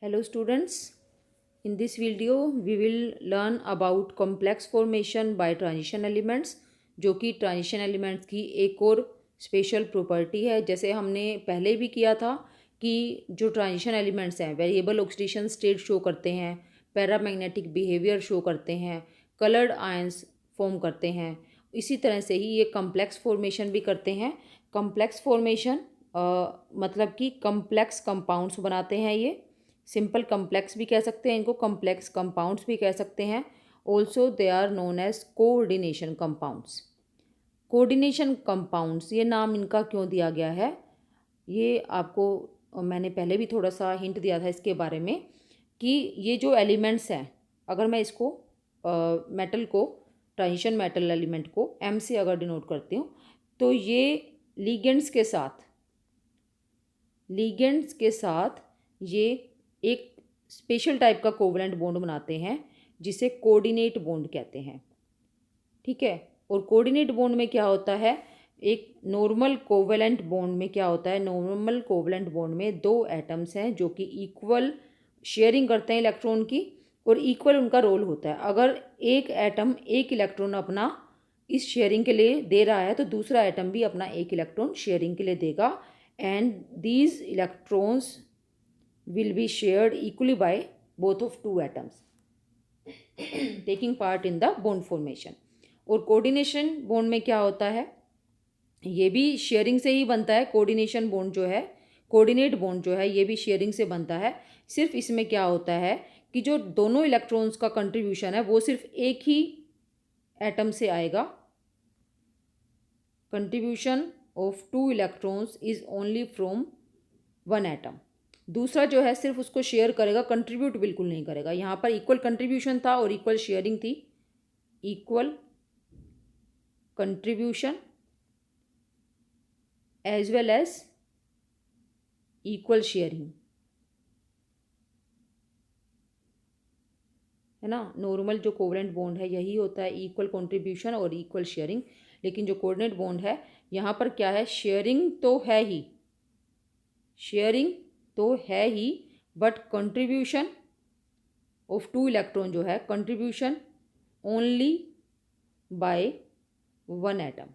Hello students, in this video we will learn about complex formation by transition elements, जो कि transition elements की एक और special property है। जैसे हमने पहले भी किया था कि जो ट्रांजिशन एलिमेंट्स हैं वेरिएबल ऑक्सीडेशन स्टेट शो करते हैं, पैरामैग्नेटिक बिहेवियर शो करते हैं, कलर्ड आयंस फॉर्म करते हैं। इसी तरह से ही ये कम्प्लेक्स फॉर्मेशन भी करते हैं। कम्प्लेक्स फॉर्मेशन मतलब कि कम्प्लेक्स कंपाउंड्स बनाते हैं। ये सिंपल कम्प्लेक्स भी कह सकते हैं इनको, कम्प्लेक्स कंपाउंड्स भी कह सकते हैं। Also they are known as coordination compounds. Coordination compounds ये नाम इनका क्यों दिया गया है, ये आपको मैंने पहले भी थोड़ा सा हिंट दिया था इसके बारे में कि ये जो एलिमेंट्स हैं, अगर मैं इसको मेटल को, ट्रांजिशन मेटल एलिमेंट को एम से अगर डिनोट करती हूँ, तो ये लीगेंड्स के साथ ये एक स्पेशल टाइप का कोवलेंट बॉन्ड बनाते हैं जिसे कोऑर्डिनेट बॉन्ड कहते हैं। ठीक है, और कोऑर्डिनेट बॉन्ड में क्या होता है, एक नॉर्मल कोवलेंट बॉन्ड में क्या होता है, नॉर्मल कोवलेंट बॉन्ड में दो एटम्स हैं जो कि इक्वल शेयरिंग करते हैं इलेक्ट्रॉन की, और इक्वल उनका रोल होता है। अगर एक एटम एक इलेक्ट्रॉन अपना इस शेयरिंग के लिए दे रहा है तो दूसरा एटम भी अपना एक इलेक्ट्रॉन शेयरिंग के लिए देगा, and these electrons will be shared equally by both of two atoms taking part in the bond formation। और कोऑर्डिनेशन बॉन्ड में क्या होता है, ये भी शेयरिंग से ही बनता है। कोऑर्डिनेशन बॉन्ड जो है, कोऑर्डिनेट बॉन्ड जो है, ये भी शेयरिंग से बनता है। सिर्फ इसमें क्या होता है कि जो दोनों इलेक्ट्रॉन्स का कंट्रीब्यूशन है वो सिर्फ एक ही एटम से आएगा। Contribution of two electrons is only from one atom. दूसरा जो है सिर्फ उसको शेयर करेगा, कंट्रीब्यूट बिल्कुल नहीं करेगा। यहाँ पर इक्वल कंट्रीब्यूशन था और इक्वल शेयरिंग थी। Equal contribution as well as equal sharing, है ना। नॉर्मल जो कोवलेंट बॉन्ड है यही होता है, इक्वल कंट्रीब्यूशन और इक्वल शेयरिंग। लेकिन जो कोऑर्डिनेट बॉन्ड है यहाँ पर क्या है, शेयरिंग तो है ही, शेयरिंग तो है ही, but contribution of two electron जो है, contribution only by one atom,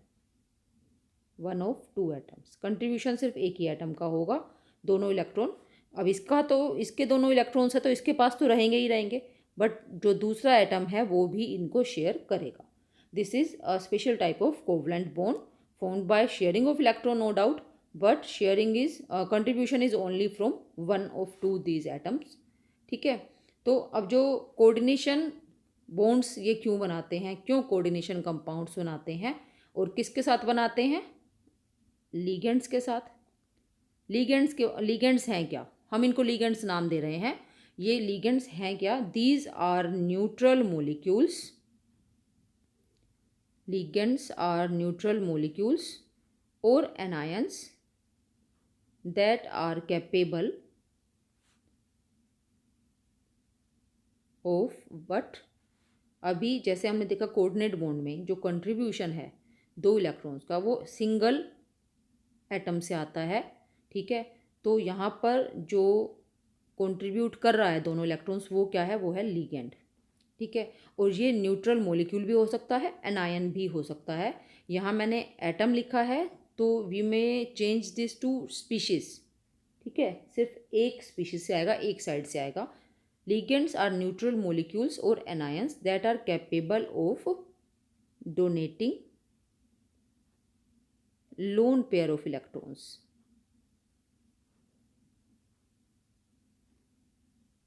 one of two atoms. Contribution सिर्फ एक ही एटम का होगा, दोनों इलेक्ट्रॉन। अब इसका तो, इसके दोनों इलेक्ट्रॉन्स है तो इसके पास तो रहेंगे ही रहेंगे, बट जो दूसरा एटम है वो भी इनको शेयर करेगा। This is a special type of covalent bond formed by sharing of electron, no doubt, but sharing is contribution is only from one of two these atoms. ठीक है, तो अब जो कोऑर्डिनेशन बॉन्ड्स ये क्यों बनाते हैं, क्यों कोऑर्डिनेशन कंपाउंड्स बनाते हैं और किसके साथ बनाते हैं, लीगेंड्स के साथ। लीगेंड्स हैं क्या, हम इनको लीगेंड्स नाम दे रहे हैं। ये लीगेंड्स हैं क्या, these are neutral molecules. Ligands are neutral molecules और anions that are capable of what। अभी जैसे हमने देखा कोऑर्डिनेट बॉन्ड में जो कंट्रीब्यूशन है दो इलेक्ट्रॉन्स का वो सिंगल एटम से आता है। ठीक है, तो यहाँ पर जो कंट्रीब्यूट कर रहा है दोनों इलेक्ट्रॉन्स वो क्या है, वो है लीगेंड। ठीक है, और ये न्यूट्रल मॉलिक्यूल भी हो सकता है, एनायन भी हो सकता है। यहाँ मैंने एटम लिखा है तो वी में चेंज दिस टू स्पीशीज। ठीक है, सिर्फ एक स्पीशीज से आएगा, एक साइड से आएगा। लिगेंड्स आर न्यूट्रल मॉलिक्यूल्स और anions that are capable of donating lone pair of electrons.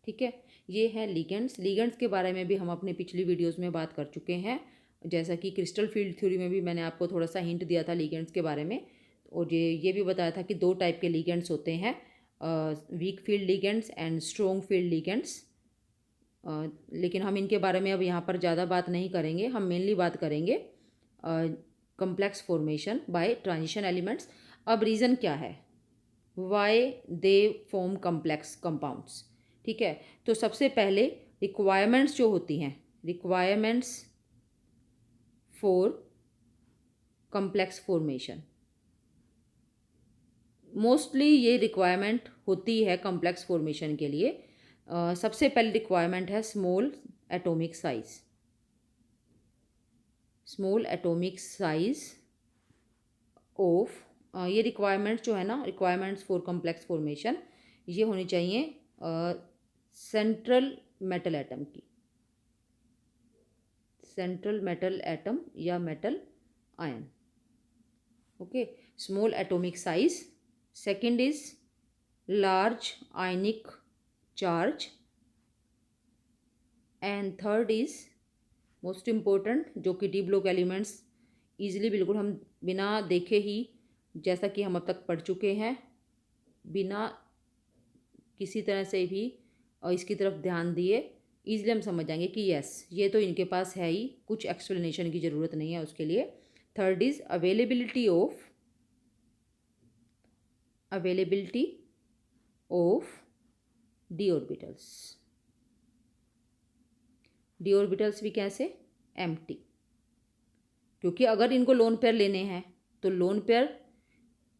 ठीक है, ये है लिगेंड्स। लिगेंड्स के बारे में भी हम अपने पिछली वीडियोस में बात कर चुके हैं, जैसा कि क्रिस्टल फील्ड थ्योरी में भी मैंने आपको थोड़ा सा हिंट दिया था लिगेंड्स के बारे में। और ये भी बताया था कि दो टाइप के लिगेंड्स होते हैं, weak field ligands and strong field ligands. लेकिन हम इनके बारे में अब यहाँ पर ज़्यादा बात नहीं करेंगे, हम मेनली बात करेंगे complex formation by transition elements. अब रीज़न क्या है, why they form complex compounds. ठीक है, तो सबसे पहले रिक्वायरमेंट्स जो होती हैं, requirements for complex formation, mostly ये रिक्वायरमेंट होती है कम्प्लेक्स फॉर्मेशन के लिए सबसे पहली रिक्वायरमेंट है small atomic size. Small atomic size of, ये रिक्वायरमेंट जो है ना, रिक्वायरमेंट्स फॉर कॉम्प्लेक्स फॉर्मेशन, ये होनी चाहिए सेंट्रल मेटल एटम की, सेंट्रल मेटल एटम या metal ion. Okay, small atomic size. Second is large ionic charge, and third is most important, जो कि डी ब्लॉक एलिमेंट्स ईजिली बिल्कुल हम बिना देखे ही, जैसा कि हम अब तक पढ़ चुके हैं, बिना किसी तरह से भी और इसकी तरफ ध्यान दिए ईजिली हम समझ जाएंगे कि यस ये तो इनके पास है ही, कुछ एक्सप्लेनेशन की ज़रूरत नहीं है उसके लिए। Third is availability of d orbitals. D orbitals भी कैसे? एम्प्टी, क्योंकि अगर इनको लोन पेयर लेने हैं तो लोन पेयर,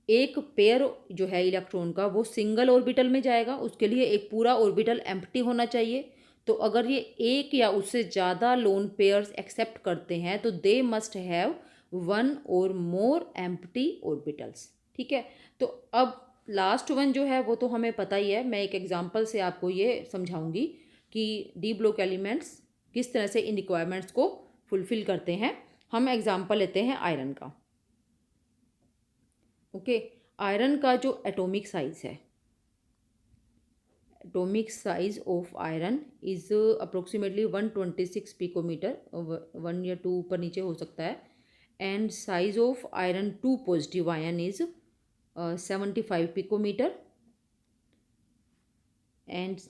एक पेयर जो है इलेक्ट्रॉन का वो सिंगल ऑर्बिटल में जाएगा, उसके लिए एक पूरा ऑर्बिटल एम्प्टी होना चाहिए। तो अगर ये एक या उससे ज़्यादा लोन पेयर्स एक्सेप्ट करते हैं तो दे मस्ट हैव वन और मोर एम्प्टी ऑर्बिटल्स। ठीक है, तो अब लास्ट वन जो है वो तो हमें पता ही है, मैं एक एग्जांपल से आपको ये समझाऊंगी कि डी ब्लॉक एलिमेंट्स किस तरह से इन रिक्वायरमेंट्स को फुलफिल करते हैं। हम एग्जांपल लेते हैं आयरन का। ओके, आयरन का जो एटॉमिक साइज है, atomic size of iron is approximately 126 picometre, 1 या 2 ऊपर नीचे हो सकता है, and size of iron 2 positive ion is 75 picometre, and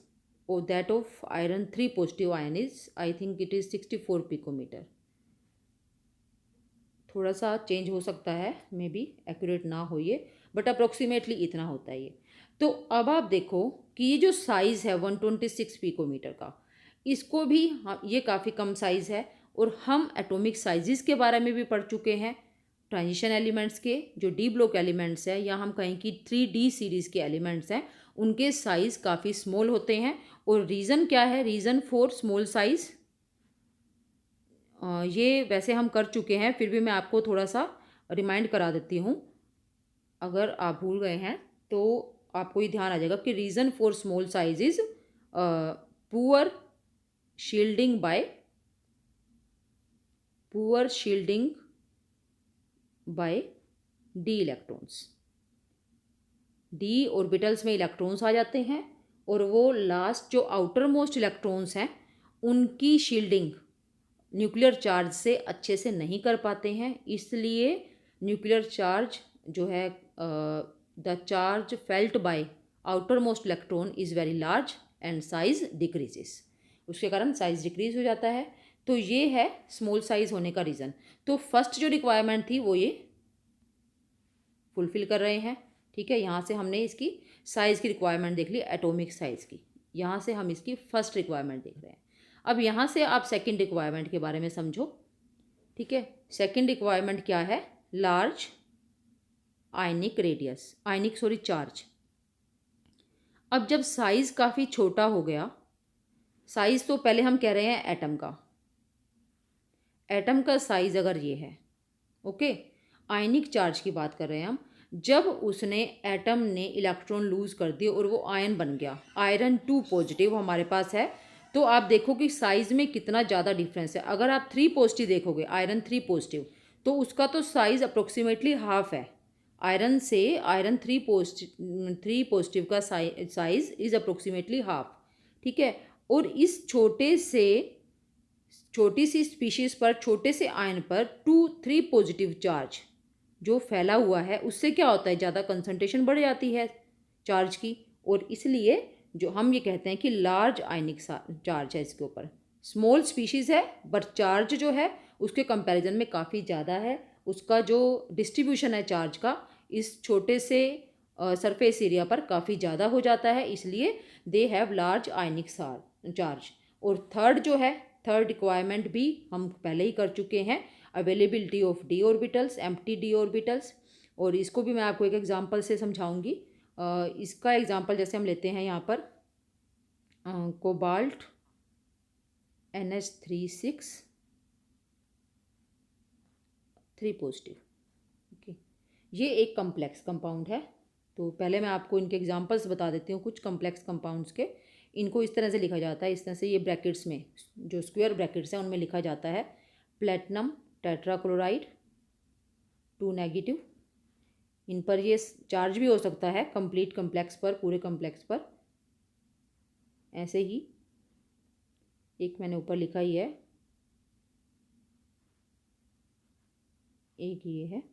that of iron 3 positive ion is, I think it is 64 picometer। थोड़ा सा चेंज हो सकता है, मे बी एक्यूरेट ना हो ये, बट अप्रोक्सीमेटली इतना होता है ये। तो अब आप देखो कि ये जो साइज़ है 126 पिकोमीटर का, इसको भी ये काफ़ी कम साइज़ है। और हम एटॉमिक साइजेस के बारे में भी पढ़ चुके हैं, ट्रांजिशन एलिमेंट्स के जो डी ब्लॉक एलिमेंट्स हैं, या हम कहें कि 3D सीरीज़ के एलिमेंट्स हैं, उनके साइज़ काफ़ी स्मॉल होते हैं। और रीज़न क्या है, रीज़न फॉर स्मॉल साइज़, ये वैसे हम कर चुके हैं, फिर भी मैं आपको थोड़ा सा रिमाइंड करा देती हूँ। अगर आप भूल गए हैं तो आपको ये ध्यान आ जाएगा कि reason for small size is poor shielding by D electrons. D orbitals में इलेक्ट्रॉन्स आ जाते हैं और वो लास्ट जो आउटर मोस्ट इलेक्ट्रॉन्स हैं उनकी शील्डिंग न्यूक्लियर चार्ज से अच्छे से नहीं कर पाते हैं, इसलिए न्यूक्लियर चार्ज जो है, the charge felt by outer most electron is very large and size decreases, उसके कारण साइज डिक्रीज हो जाता है। तो ये है स्मॉल साइज होने का रीज़न। तो फर्स्ट जो रिक्वायरमेंट थी वो ये फुलफिल कर रहे हैं। ठीक है, यहाँ से हमने इसकी साइज़ की रिक्वायरमेंट देख ली, एटॉमिक साइज़ की, यहाँ से हम इसकी फर्स्ट रिक्वायरमेंट देख रहे हैं। अब यहाँ से आप सेकंड रिक्वायरमेंट के बारे में समझो। ठीक है, सेकंड रिक्वायरमेंट क्या है? Large charge. अब जब साइज़ काफ़ी छोटा हो गया, साइज़ तो पहले हम कह रहे हैं एटम का साइज़ अगर ये है, ओके, आयनिक चार्ज की बात कर रहे हैं हम, जब उसने एटम ने इलेक्ट्रॉन लूज़ कर दिए और वो आयन बन गया, आयरन 2 पॉजिटिव हमारे पास है, तो आप देखो कि साइज़ में कितना ज़्यादा डिफरेंस है। अगर आप 3 पॉजिटिव देखोगे, आयरन 3 पॉजिटिव, तो उसका तो साइज़ अप्रोक्सीमेटली हाफ है। आयरन 3 पॉजिटिव का साइज़ इज़ अप्रोक्सीमेटली हाफ। ठीक है, और इस छोटी सी स्पीशीज़ पर, छोटे से आयन पर 3 पॉजिटिव चार्ज जो फैला हुआ है, उससे क्या होता है, ज़्यादा कंसंट्रेशन बढ़ जाती है चार्ज की, और इसलिए जो हम ये कहते हैं कि लार्ज आयनिक चार्ज है इसके ऊपर। स्मॉल स्पीशीज़ है बट चार्ज जो है उसके कंपैरिजन में काफ़ी ज़्यादा है, उसका जो डिस्ट्रीब्यूशन है चार्ज का इस छोटे से सरफेस एरिया पर काफ़ी ज़्यादा हो जाता है, इसलिए they have large ionic charge. और थर्ड रिक्वायरमेंट भी हम पहले ही कर चुके हैं, availability of d orbitals, empty D orbitals, और इसको भी मैं आपको एक एग्जांपल से समझाऊंगी। इसका एग्जांपल जैसे हम लेते हैं यहाँ पर कोबाल्ट NH3 6 3 पॉजिटिव। ओके, ये एक कम्प्लेक्स कंपाउंड है। तो पहले मैं आपको इनके एग्जांपल्स बता देती हूँ कुछ कम्प्लेक्स कंपाउंड्स के। इनको इस तरह से लिखा जाता है, इस तरह से ये ब्रैकेट्स में जो स्क्वायर ब्रैकेट्स हैं उनमें लिखा जाता है प्लेटिनम टेट्राक्लोराइड 2 नेगेटिव। इन पर ये चार्ज भी हो सकता है कंप्लीट कम्प्लेक्स पर, पूरे कम्प्लेक्स पर। ऐसे ही एक मैंने ऊपर लिखा ही है, एक ये है।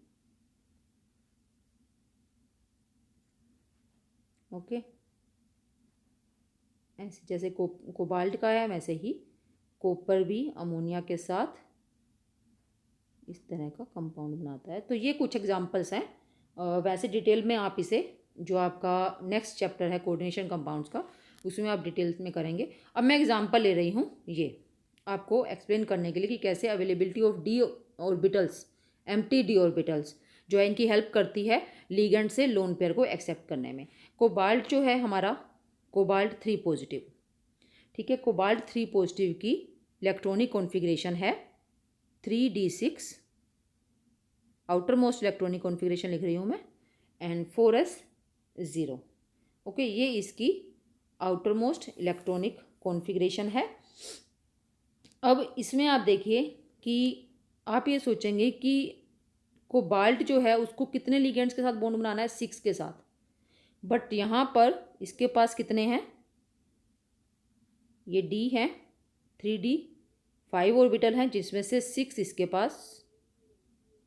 ओके, ऐसे जैसे कोबाल्ट का है वैसे ही कॉपर भी अमोनिया के साथ इस तरह का कंपाउंड बनाता है। तो ये कुछ एग्जांपल्स हैं। वैसे डिटेल में आप इसे, जो आपका नेक्स्ट चैप्टर है कोऑर्डिनेशन कंपाउंड्स का, उसमें आप डिटेल्स में करेंगे। अब मैं एग्जांपल ले रही हूँ ये आपको एक्सप्लेन करने के लिए कि कैसे availability of d orbitals, empty D orbitals जो है इनकी हेल्प करती है लिगेंड से लोन पेयर को एक्सेप्ट करने में। कोबाल्ट जो है हमारा कोबाल्ट 3 पॉजिटिव, ठीक है। कोबाल्ट 3 पॉजिटिव की इलेक्ट्रॉनिक कॉन्फ़िगरेशन है 3d6, outer most electronic configuration लिख रही हूँ मैं, एंड 4s0। ओके, ये इसकी आउटर मोस्ट इलेक्ट्रॉनिक कॉन्फ़िगरेशन है। अब इसमें आप देखिए कि आप ये सोचेंगे कि कोबाल्ट जो है उसको कितने लिगेंड्स के साथ बॉन्ड बनाना है, 6 के साथ। बट यहाँ पर इसके पास कितने हैं, ये डी हैं 3d, 5 ऑर्बिटल हैं जिसमें से 6 इसके पास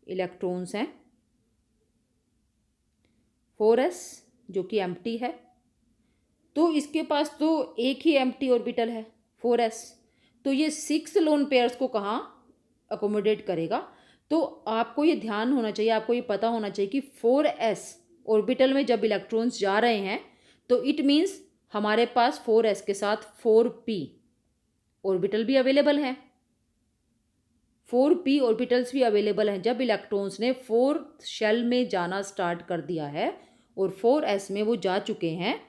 इलेक्ट्रॉन्स हैं, 4s जो कि एम्प्टी है। तो इसके पास तो एक ही एम्प्टी ऑर्बिटल है 4s, तो ये 6 लोन पेयर्स को कहाँ अकोमोडेट करेगा। तो आपको ये ध्यान होना चाहिए, आपको ये पता होना चाहिए कि 4s ऑर्बिटल में जब इलेक्ट्रॉन्स जा रहे हैं तो इट मीन्स हमारे पास 4s के साथ 4p ऑर्बिटल भी अवेलेबल है, 4p ऑर्बिटल्स भी अवेलेबल हैं। जब इलेक्ट्रॉन्स ने 4th शेल में जाना स्टार्ट कर दिया है और 4s में वो जा चुके हैं,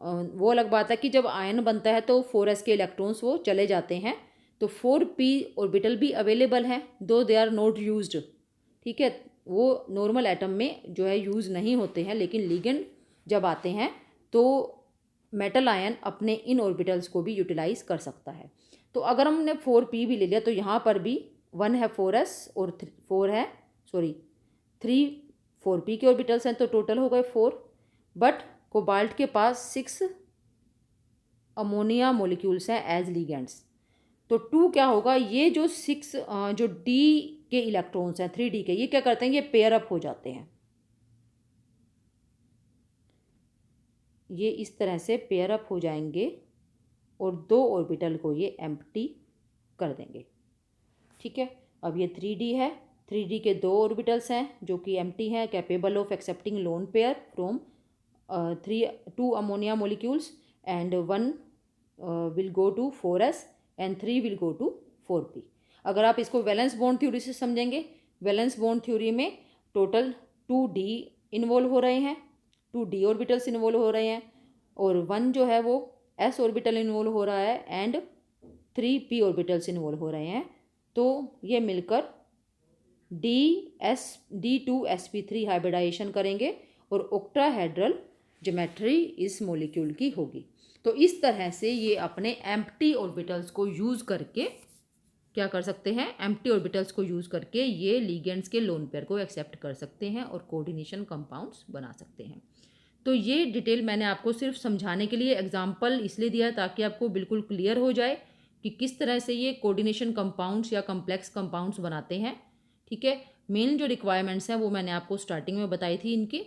वो अलग बात है कि जब आयन बनता है तो 4s के इलेक्ट्रॉन्स वो चले जाते हैं, तो 4p ऑर्बिटल भी अवेलेबल हैं, दो दे आर नॉट यूज्ड, ठीक है। वो नॉर्मल एटम में जो है यूज़ नहीं होते हैं, लेकिन लिगेंड जब आते हैं तो मेटल आयन अपने इन ऑर्बिटल्स को भी यूटिलाइज कर सकता है। तो अगर हमने 4p भी ले लिया तो यहाँ पर भी 1 है 4s और 4 है, सॉरी 3 4p के ऑर्बिटल्स हैं, तो टोटल हो गए 4। बट कोबाल्ट के पास 6 अमोनिया मोलिक्यूल्स हैं एज लिगेंड्स, तो 2 क्या होगा, ये जो 6 जो डी के इलेक्ट्रॉन्स हैं 3d के, ये क्या करते हैं, ये पेयर अप हो जाते हैं, ये इस तरह से पेयर अप हो जाएंगे और 2 ऑर्बिटल को ये एम्प्टी कर देंगे, ठीक है। अब ये 3d है, 3d के 2 ऑर्बिटल्स हैं जो कि एम्प्टी हैं, capable of accepting lone pair from 2 ammonia molecules, and 1 will go to 4s and 3 will go to 4p। अगर आप इसको वैलेंस बॉन्ड थ्योरी से समझेंगे, वैलेंस बॉन्ड थ्योरी में टोटल 2d इन्वॉल्व हो रहे हैं, 2d ऑर्बिटल्स इन्वॉल्व हो रहे हैं, और 1 जो है वो s ऑर्बिटल इन्वॉल्व हो रहा है एंड 3p ऑर्बिटल्स इन्वॉल्व हो रहे हैं। तो ये मिलकर D2sp3 हाइब्रिडाइजेशन करेंगे और ऑक्टाहेड्रल ज्योमेट्री इस मॉलिक्यूल की होगी। तो इस तरह से ये अपने एम्प्टी ऑर्बिटल्स को यूज़ करके क्या कर सकते हैं, एम्प्टी ऑर्बिटल्स को यूज़ करके ये लिगेंड्स के लोन पेयर को एक्सेप्ट कर सकते हैं और कोऑर्डिनेशन कंपाउंड्स बना सकते हैं। तो ये डिटेल मैंने आपको सिर्फ समझाने के लिए एग्जाम्पल इसलिए दिया ताकि आपको बिल्कुल क्लियर हो जाए कि किस तरह से ये कोऑर्डिनेशन कंपाउंड्स या कम्प्लेक्स कंपाउंड्स बनाते हैं, ठीक है। मेन जो रिक्वायरमेंट्स हैं वो मैंने आपको स्टार्टिंग में बताई थी इनकी,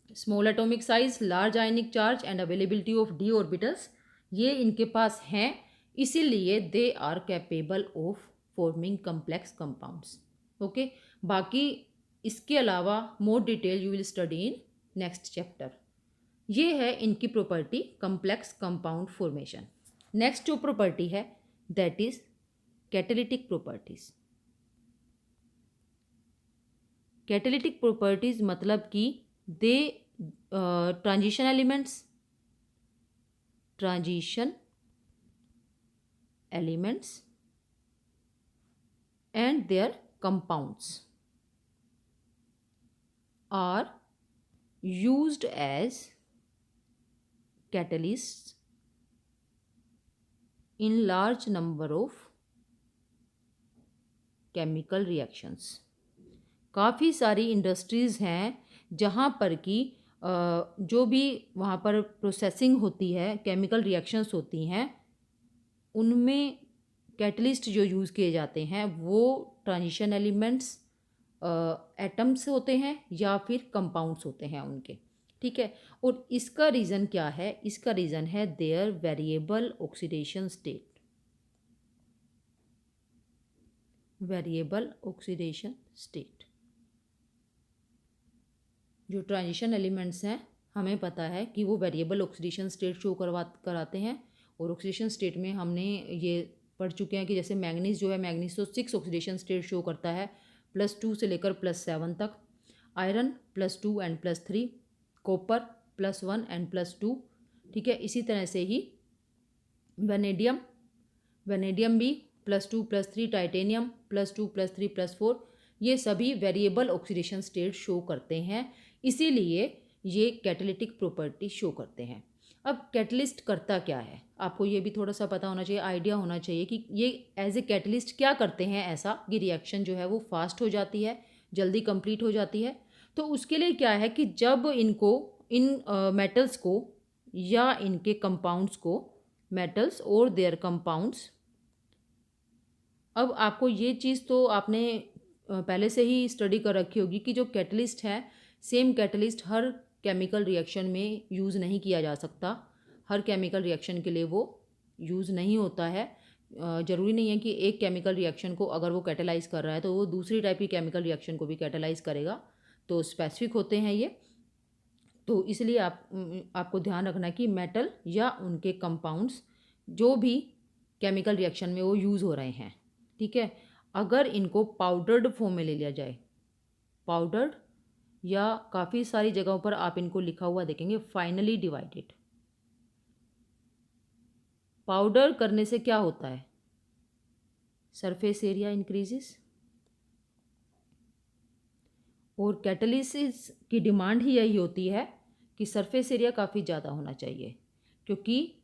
small atomic size, large ionic charge and availability of d orbitals, ये इनके पास हैं, इसीलिए they are capable of forming complex compounds. Okay, बाकी इसके अलावा more detail you will study in next chapter. ये है इनकी property complex compound formation. Next जो प्रॉपर्टी है that is catalytic properties. Catalytic properties मतलब कि they transition elements transition elements and their compounds are used as catalysts in large number of chemical reactions। काफ़ी सारी industries हैं जहाँ पर कि जो भी वहाँ पर प्रोसेसिंग होती है, केमिकल रिएक्शंस होती हैं, उनमें कैटलिस्ट जो यूज़ किए जाते हैं वो ट्रांजिशन एलिमेंट्स एटम्स होते हैं या फिर कंपाउंड्स होते हैं उनके, ठीक है। और इसका रीज़न क्या है? इसका रीज़न है their variable oxidation state, variable oxidation state. जो ट्रांजिशन एलिमेंट्स हैं हमें पता है कि वो वेरिएबल ऑक्सीडेशन स्टेट शो कराते हैं। और ऑक्सीडेशन स्टेट में हमने ये पढ़ चुके हैं कि जैसे मैंगनीज जो है, मैंगनीज तो 6 ऑक्सीडेशन स्टेट शो करता है, +2 से लेकर +7 तक। आयरन +2 एंड +3, कॉपर +1 एंड +2, ठीक है। इसी तरह से ही वेनेडियम भी +2 +3, टाइटेनियम +2 +3 +4, ये सभी वेरिएबल ऑक्सीडेशन स्टेट शो करते हैं, इसीलिए ये कैटालिटिक प्रॉपर्टी शो करते हैं। अब कैटलिस्ट करता क्या है, आपको ये भी थोड़ा सा पता होना चाहिए, आइडिया होना चाहिए कि ये एज ए कैटलिस्ट क्या करते हैं ऐसा कि रिएक्शन जो है वो फास्ट हो जाती है, जल्दी कंप्लीट हो जाती है। तो उसके लिए क्या है कि जब इनको इन मेटल्स को या इनके कंपाउंड्स को, मेटल्स और देयर कंपाउंड्स, अब आपको ये चीज़ तो आपने पहले से ही स्टडी कर रखी होगी कि जो कैटलिस्ट है, सेम कैटलिस्ट हर केमिकल रिएक्शन में यूज़ नहीं किया जा सकता, हर केमिकल रिएक्शन के लिए वो यूज़ नहीं होता है। ज़रूरी नहीं है कि एक केमिकल रिएक्शन को अगर वो कैटेलाइज़ कर रहा है तो वो दूसरी टाइप की केमिकल रिएक्शन को भी कैटेलाइज़ करेगा, तो स्पेसिफिक होते हैं ये। तो इसलिए आपको ध्यान रखना है कि मेटल या उनके कंपाउंड्स जो भी केमिकल रिएक्शन में वो यूज़ हो रहे हैं, ठीक है। अगर इनको पाउडर्ड फॉर्म में ले लिया जाए, पाउडर्ड, या काफ़ी सारी जगहों पर आप इनको लिखा हुआ देखेंगे फाइनली डिवाइडेड। पाउडर करने से क्या होता है? सरफेस एरिया इंक्रीजेस, और कैटलिसिस की डिमांड ही यही होती है कि सरफेस एरिया काफ़ी ज़्यादा होना चाहिए, क्योंकि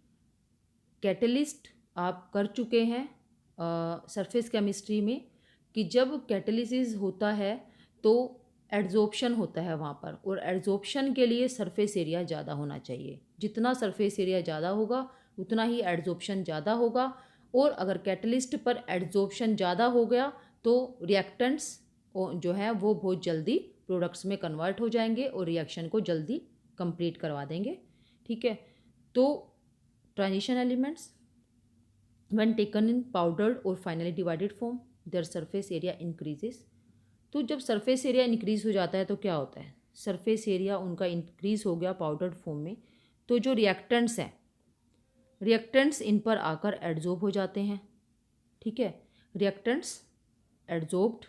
कैटलिस्ट आप कर चुके हैं सरफेस केमिस्ट्री में कि जब कैटलिसिस होता है तो एड्जॉर्प्शन होता है वहाँ पर, और एड्जॉर्प्शन के लिए सरफेस एरिया ज़्यादा होना चाहिए। जितना सरफेस एरिया ज़्यादा होगा उतना ही एड्जॉर्प्शन ज़्यादा होगा, और अगर कैटलिस्ट पर एड्जॉर्प्शन ज़्यादा हो गया तो रिएक्टेंट्स जो है वो बहुत जल्दी प्रोडक्ट्स में कन्वर्ट हो जाएंगे और रिएक्शन को जल्दी कंप्लीट करवा देंगे, ठीक है। तो transition elements when taken in powdered और finely divided form, their surface area increases. तो जब सरफेस एरिया इंक्रीज़ हो जाता है तो क्या होता है? सरफेस एरिया उनका इंक्रीज़ हो गया पाउडर्ड फॉर्म में, तो जो रिएक्टेंट्स हैं, रिएक्टेंट्स इन पर आकर एड्जॉर्ब हो जाते हैं, ठीक है। Reactants adsorbed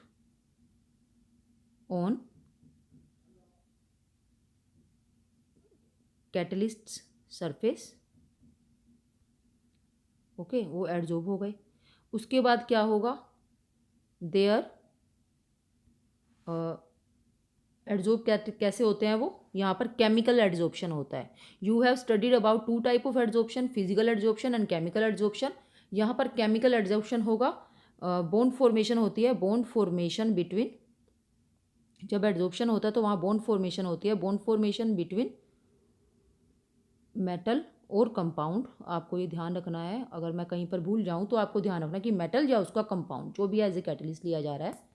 on catalyst surface, okay, वो एड्जॉर्ब हो गए। उसके बाद क्या होगा? देयर एड्जॉर्ब कैसे होते हैं वो? यहाँ पर केमिकल एड्जॉर्प्शन होता है। You have studied about 2 type of adsorption, physical adsorption and chemical adsorption. यहाँ पर केमिकल एड्जॉर्प्शन होगा, बॉन्ड फॉर्मेशन होती है, बॉन्ड फॉर्मेशन बिटवीन, जब एड्जॉर्प्शन होता है तो वहाँ बॉन्ड फॉर्मेशन होती है, बॉन्ड फॉर्मेशन बिटवीन मेटल और कंपाउंड। आपको ये ध्यान रखना है, अगर मैं कहीं पर भूल जाऊँ तो आपको ध्यान रखना कि मेटल या उसका कंपाउंड जो भी एज ए कैटलिस्ट लिया जा रहा है,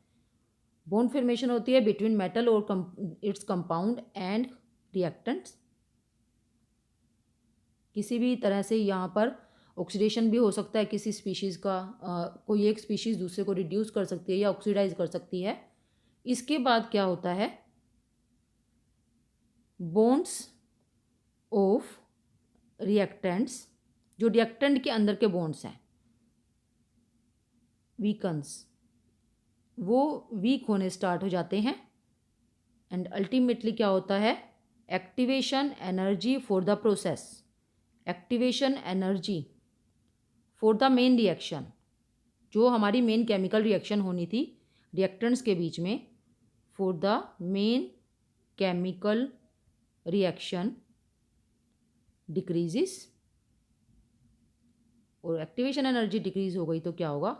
बॉन्ड फॉर्मेशन होती है बिटवीन मेटल और इट्स कंपाउंड एंड रिएक्टेंट्स। किसी भी तरह से यहाँ पर ऑक्सीडेशन भी हो सकता है किसी स्पीशीज़ का, कोई एक स्पीशीज़ दूसरे को रिड्यूस कर सकती है या ऑक्सीडाइज कर सकती है। इसके बाद क्या होता है? बॉन्ड्स ऑफ रिएक्टेंट्स, जो रिएक्टेंट के अंदर के बॉन्ड्स हैं, वीकन्स, वो वीक होने स्टार्ट हो जाते हैं, एंड अल्टीमेटली क्या होता है? Activation energy for the process, activation energy for the main reaction, जो हमारी मेन केमिकल रिएक्शन होनी थी रिएक्टेंट्स के बीच में, for the main chemical reaction decreases, और एक्टिवेशन एनर्जी डिक्रीज हो गई तो क्या होगा,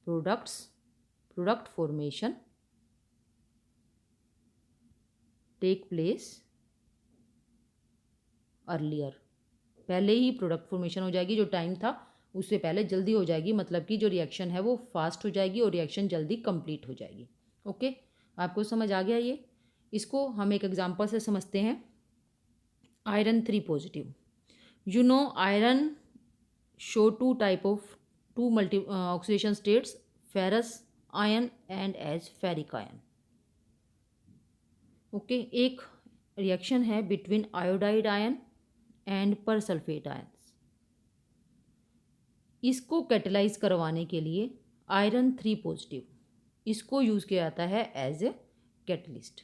product formation take place earlier, पहले ही प्रोडक्ट फॉर्मेशन हो जाएगी, जो टाइम था उससे पहले जल्दी हो जाएगी, मतलब कि जो रिएक्शन है वो फास्ट हो जाएगी और रिएक्शन जल्दी कंप्लीट हो जाएगी। ओके, आपको समझ आ गया ये। इसको हम एक एग्जांपल से समझते हैं। Iron 3 positive, you know iron show two multi oxidation states, ferrous ion and as ferric ion. Okay, एक रिएक्शन है between iodide ion and persulfate ion. इसको कैटेलाइज करवाने के लिए आयरन 3 पॉजिटिव, इसको यूज़ किया जाता है एज ए कैटलिस्ट।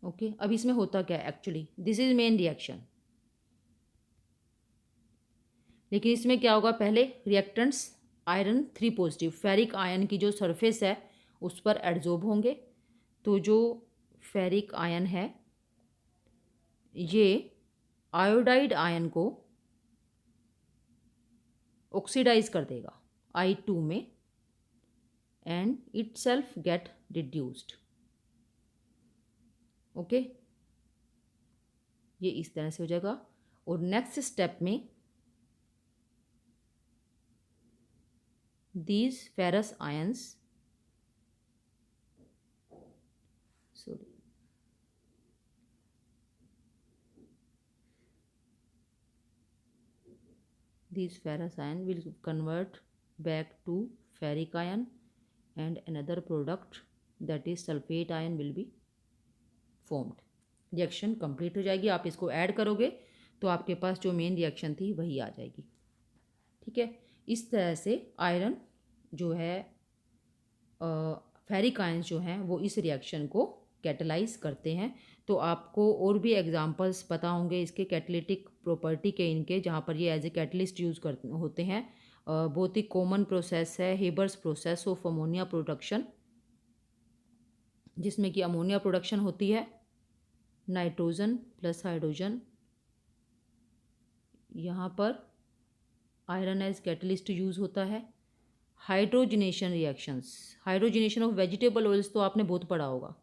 ओके, अब इसमें होता क्या है actually, this is main reaction, लेकिन इसमें क्या होगा, पहले reactants iron 3 positive ferric ion की जो सरफेस है उस पर एड्जॉर्ब होंगे, तो जो फेरिक आयन है ये आयोडाइड आयन को ऑक्सीडाइज कर देगा I2 में, and it self gate reduced. Okay, ये इस तरह से हो जाएगा। और नेक्स्ट स्टेप में these ferrous ions, these ferrous ion will convert back to ferric ion and another product that is sulfate ion will be formed। Reaction complete हो जाएगी, आप इसको ऐड करोगे तो आपके पास जो मेन रिएक्शन थी वही आ जाएगी। ठीक है, इस तरह से आयरन जो है फेरिक आयंस जो हैं वो इस रिएक्शन को कैटेलाइज करते हैं। तो आपको और भी एग्जांपल्स पता होंगे इसके कैटलिटिक प्रॉपर्टी के, इनके जहाँ पर ये एज ए कैटलिस्ट यूज़ कर होते हैं। बहुत ही कॉमन प्रोसेस है Haber's process of ammonia production, जिसमें कि अमोनिया प्रोडक्शन होती है नाइट्रोजन प्लस हाइड्रोजन, यहाँ पर आयरन एज कैटलिस्ट यूज़ होता है। Hydrogenation reactions, hydrogenation of vegetable oils तो आपने बहुत पढ़ा होगा।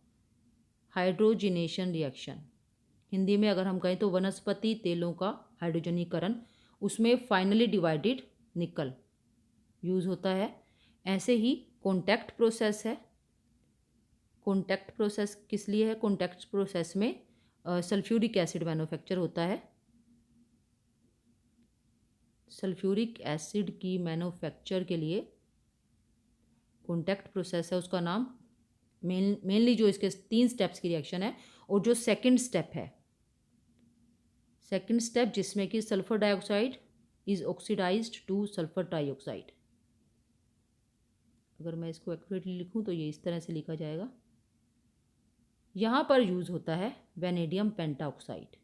हाइड्रोजिनेशन रिएक्शन हिंदी में अगर हम कहें तो वनस्पति तेलों का हाइड्रोजनीकरण, उसमें फाइनली डिवाइडेड निकल यूज़ होता है। ऐसे ही कॉन्टैक्ट प्रोसेस है। कॉन्टैक्ट प्रोसेस किस लिए है, कॉन्टैक्ट प्रोसेस में सल्फ्यूरिक एसिड मैन्युफैक्चर होता है। सल्फ्यूरिक एसिड की मैन्युफैक्चर के लिए कॉन्टैक्ट प्रोसेस है, उसका नाम मेनली जो इसके 3 स्टेप्स की रिएक्शन है। और जो सेकंड स्टेप है, सेकंड स्टेप जिसमें कि sulphur dioxide is oxidised to sulphur trioxide, अगर मैं इसको एक्यूरेटली लिखूं तो ये इस तरह से लिखा जाएगा। यहाँ पर यूज़ होता है वेनेडियम पेंटाऑक्साइड,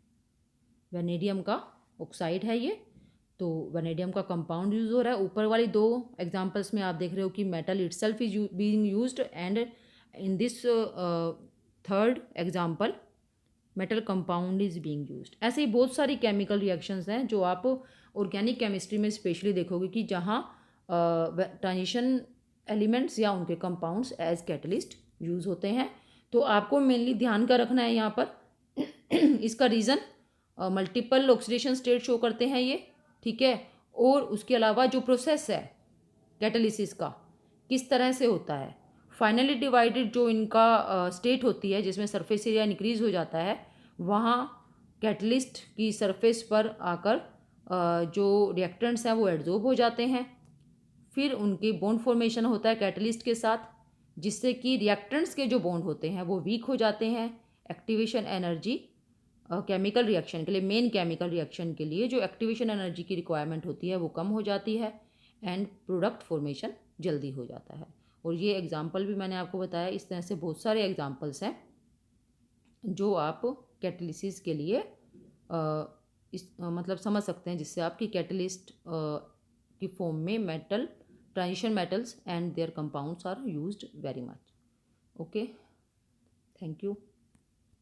वेनेडियम का ऑक्साइड है ये, तो वेनेडियम का कंपाउंड यूज़ हो रहा है। ऊपर वाली 2 एग्जांपल्स में आप देख रहे हो कि metal itself is being used, and in this third example metal compound is being used. ऐसे ही बहुत सारी केमिकल रिएक्शंस हैं जो आप ऑर्गेनिक केमिस्ट्री में स्पेशली देखोगे कि जहाँ ट्रांजिशन एलिमेंट्स या उनके कंपाउंड्स एज कैटलिस्ट यूज़ होते हैं। तो आपको मेनली ध्यान का रखना है यहाँ पर इसका reason multiple oxidation state show करते हैं ये, ठीक है। और उसके अलावा जो प्रोसेस है कैटालिसिस का किस तरह से होता है, फाइनली डिवाइडेड जो इनका स्टेट होती है जिसमें सरफेस एरिया इंक्रीज हो जाता है, वहाँ कैटलिस्ट की सरफेस पर आकर जो रिएक्टेंट्स हैं वो एड्जॉर्ब हो जाते हैं। फिर उनकी बॉन्ड फॉर्मेशन होता है कैटलिस्ट के साथ, जिससे कि रिएक्टेंट्स के जो बॉन्ड होते हैं वो वीक हो जाते हैं। एक्टिवेशन एनर्जी केमिकल रिएक्शन के लिए, मेन केमिकल रिएक्शन के लिए जो एक्टिवेशन एनर्जी की रिक्वायरमेंट होती है वो कम हो जाती है, एंड प्रोडक्ट फॉर्मेशन जल्दी हो जाता है। और ये एग्जांपल भी मैंने आपको बताया, इस तरह से बहुत सारे एग्जांपल्स हैं जो आप कैटलिसिस के लिए मतलब समझ सकते हैं, जिससे आपकी कैटलिस्ट की फॉर्म में metal transition metals and their compounds are used very much. Okay, thank you.